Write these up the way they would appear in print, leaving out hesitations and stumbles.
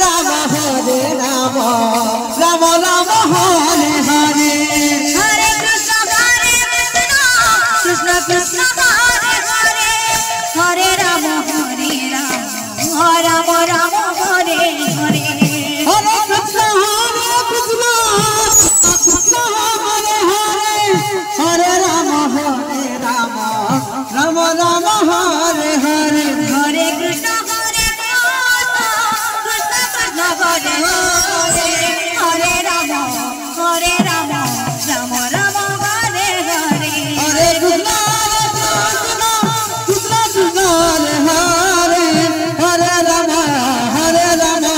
Rama Hare Rama Rama Rama Hare Hare Hare Krishna Krishna Krishna Hare Hare Hare Rama Rama Rama Hare Hare Hare Krishna Krishna Hare Hare Hare Rama Rama Rama Hare Hare Hare Krishna Krishna Krishna Hare Hare Hare Rama Rama Rama Hare Hare Hare Krishna Krishna Krishna Hare Hare Hare Rama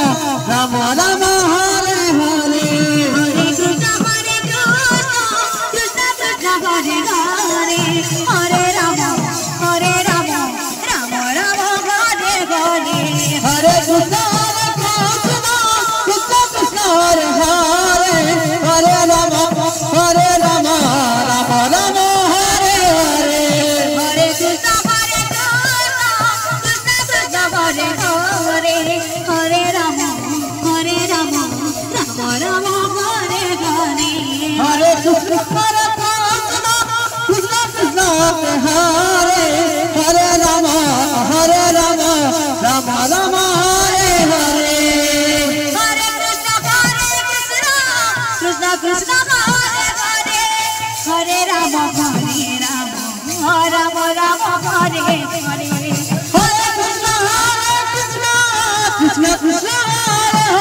Rama Rama Hare Hare Hare Krishna Krishna Krishna Hare Hare Hare Rama Rama Rama Hare Hare Hare Krishna Krishna Krishna Hare Hare Hare Rama Rama Rama Hare Hare Hare Krishna Krishna Krishna Hare Hare Hare Rama Rama Rama Hare Hare Hare Krishna Krishna Krishna Hare Hare Hare Rama Rama Rama Hare Hare Hare Krishna Krishna Krishna Hare Hare Hare Rama Rama Hare Hare Hare Krishna Krishna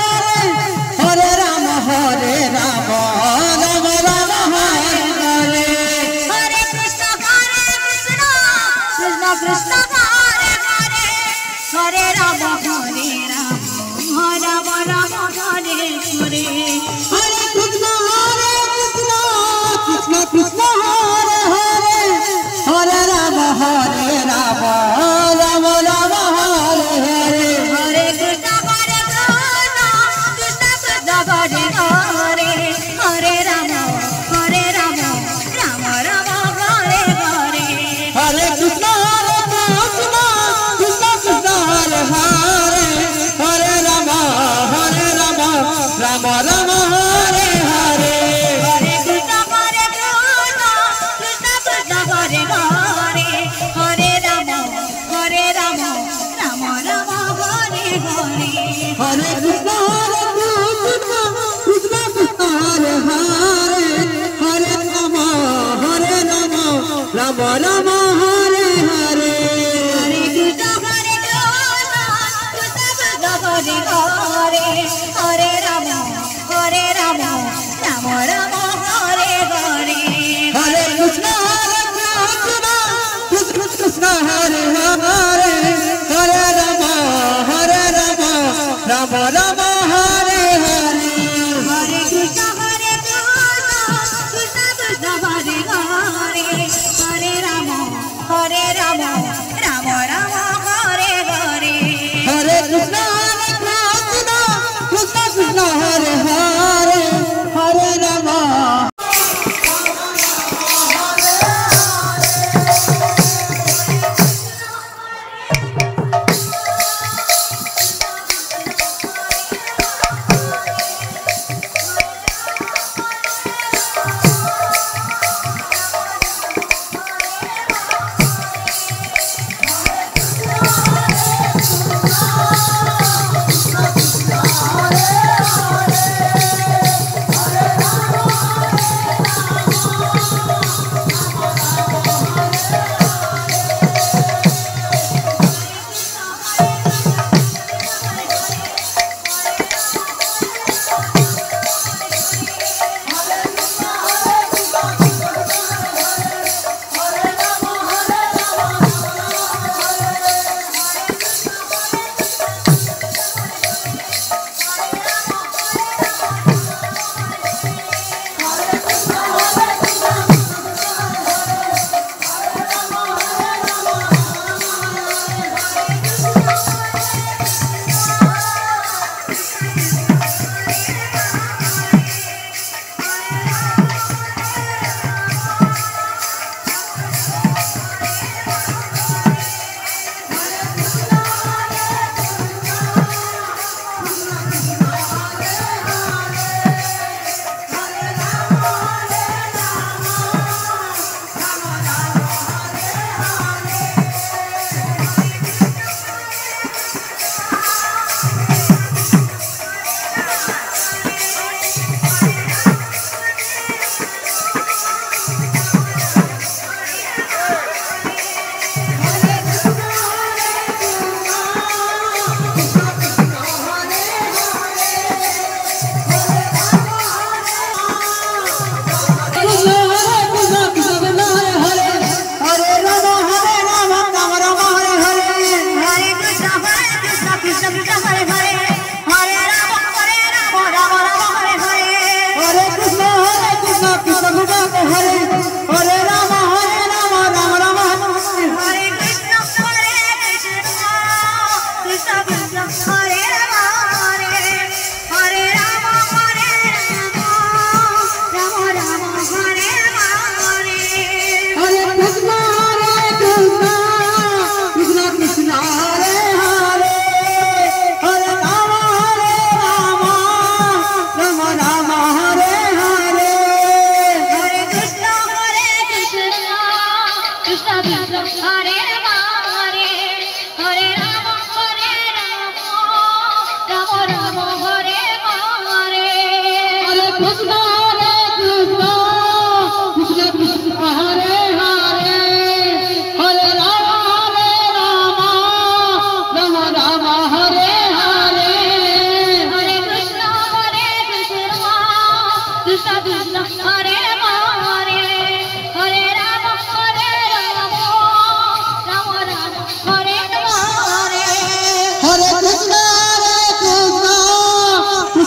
Krishna Hare Hare Hare Rama Rama Hare Hare Hare Krishna Krishna Krishna Hare Hare Hare Rama Rama Hare Hare Hare Krishna Krishna Krishna Hare Hare Hare Rama Rama Rama Hare Hare Hare Krishna Krishna Krishna Hare Hare Hare Rama Rama Rama Hare Hare Hare Krishna Krishna Krishna Hare Hare Hare Rama Rama Rama Hare Hare Hare Krishna Krishna Krishna Hare Hare Hare Rama Rama Rama Hare Hare Hare Krishna Krishna Krishna Hare Hare Hare Rama Rama Rama Hare Hare Hare Krishna Krishna Krishna Hare Hare Hare Rama Rama Rama Hare Hare Hare Krishna Krishna Hare Hare Hare Rama Rama Rama Hare Hare Hare Krishna Krishna Krishna Hare Hare Hare Rama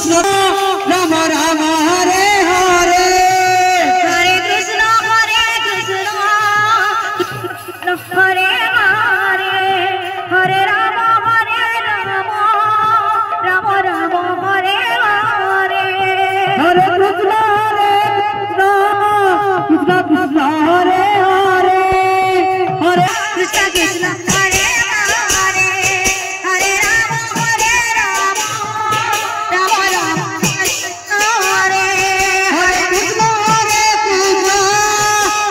Krishna Ram Ram Hare Hare Hare Krishna Hare Hare Hare Ram Ram Ram Hare Hare Hare Krishna Krishna Krishna Hare Hare Hare Krishna Krishna Hare Hare Hare Ram Ram Ram Hare Hare Krishna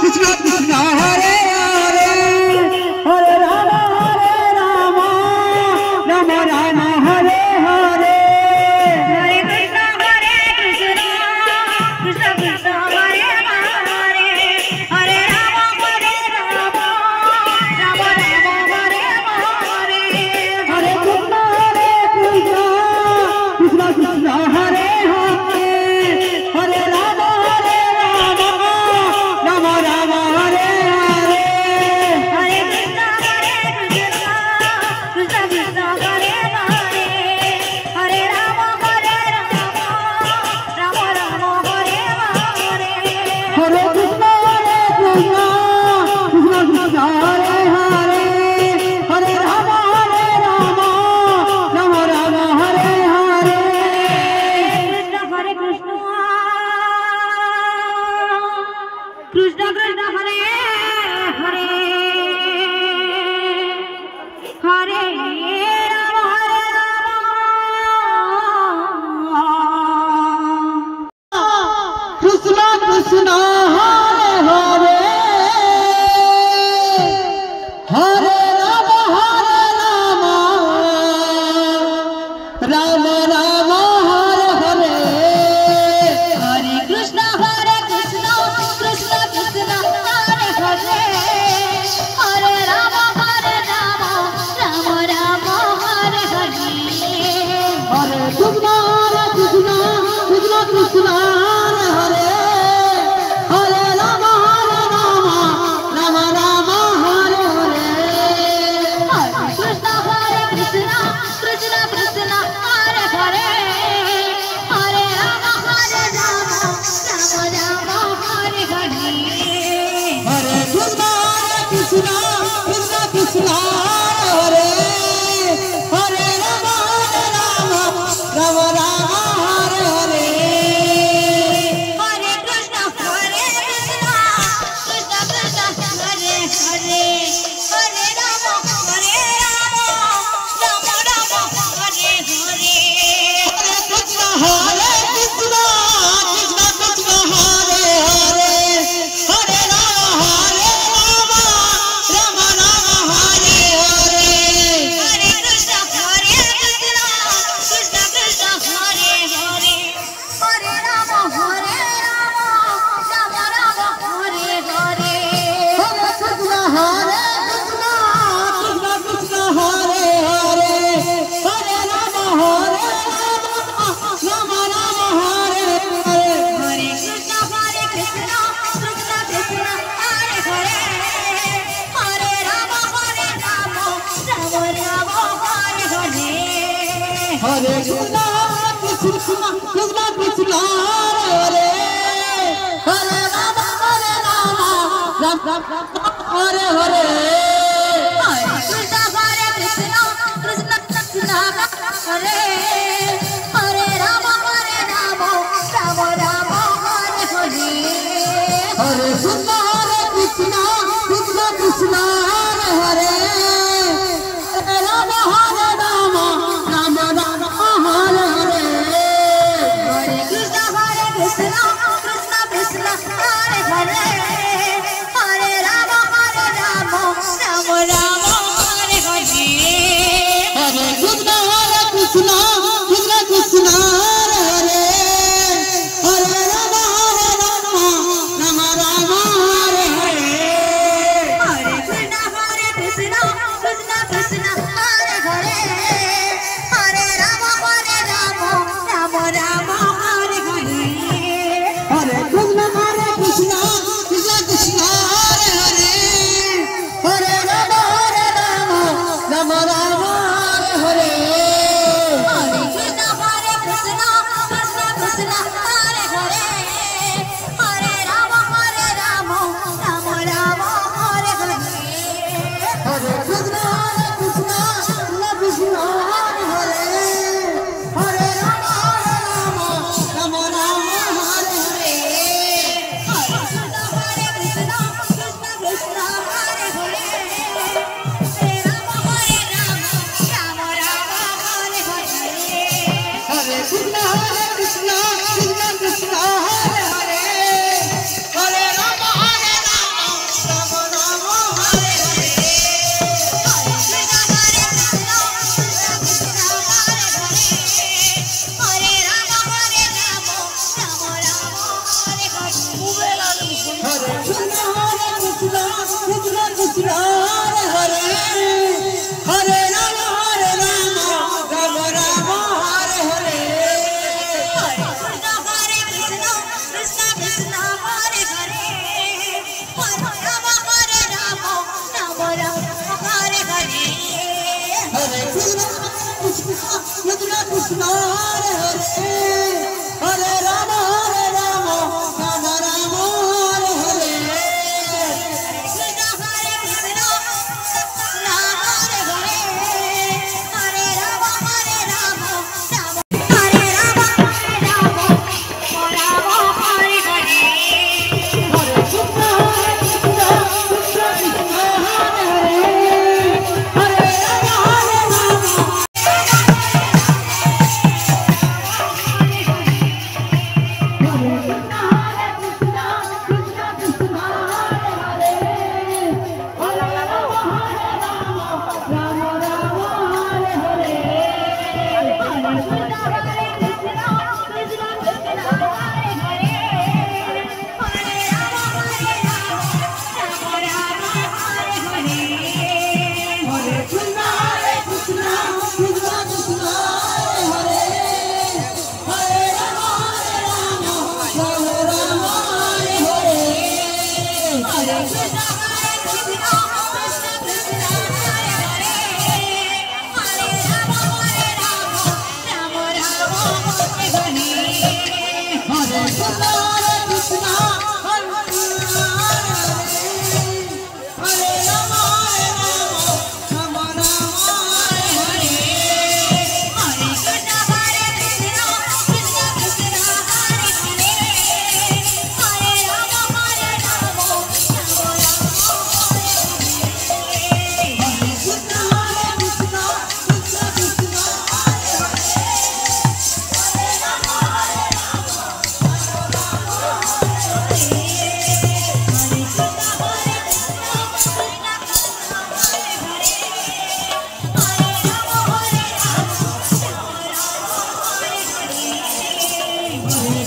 Krishna Krishna Hare Hare Hare Ram Ram Ram Hare Hare Hare Krishna Krishna Krishna Hare Hare Hare Ram Ram Hare Hare Hare Krishna Krishna Krishna Hare Hare Hare Ram Ram Ram Hare Hare Hare Krishna Krishna Krishna Hare Hare Hare Ram Ram Ram Hare Hare Hare Krishna Krishna Krishna Hare Hare Hare Ram Ram Ram Hare Hare Krishna Hare Krishna Krishna Krishna Hare Hare Hare Krishna Krishna Hare Hare Hare Ram Ram Ram Hare Hare Hare Krishna Krishna Krishna Hare Hare Hare Ram Ram Ram Hare Hare Hare Krishna Krishna Krishna Krishna Hare Hare Ram Ram Ram Hare Hare Krishna Krishna Krishna Krishna Hare Hare Hare Ram Ram Ram Hare Hare Hare Krishna Krishna Krishna Krishna Hare Hare Ram Ram Ram Hare Hare Hare Krishna Krishna Krishna Krishna Hare Hare Hare Ram Ram Ram Hare Hare Krishna Hare Krishna Krishna Krishna Hare Hare Hare Ram Ram Ram Hare Hare Hare Krishna Krishna Krishna Hare Hare Hare Ram Ram Ram Hare Hare Hare Krishna Hare Krishna Krishna Krishna Hare Hare Hare Ram Ram Ram Hare Hare Hare Krishna Krishna Krishna Krishna Hare Hare Hare Ram Ram Ram Hare Hare Hare Krishna Krishna Krishna Krishna Hare Hare Ram Ram Hare Hare Krishna Krishna Krishna Krishna Hare Hare Ram Ram Ram Hare Hare Hare Krishna Krishna Krishna Krishna Hare Hare Ram Ram Ram Hare Hare Hare Krishna Krishna Krishna Krishna Hare Hare Hare Ram Ram Ram Hare Hare Hare Krishna Krishna Hare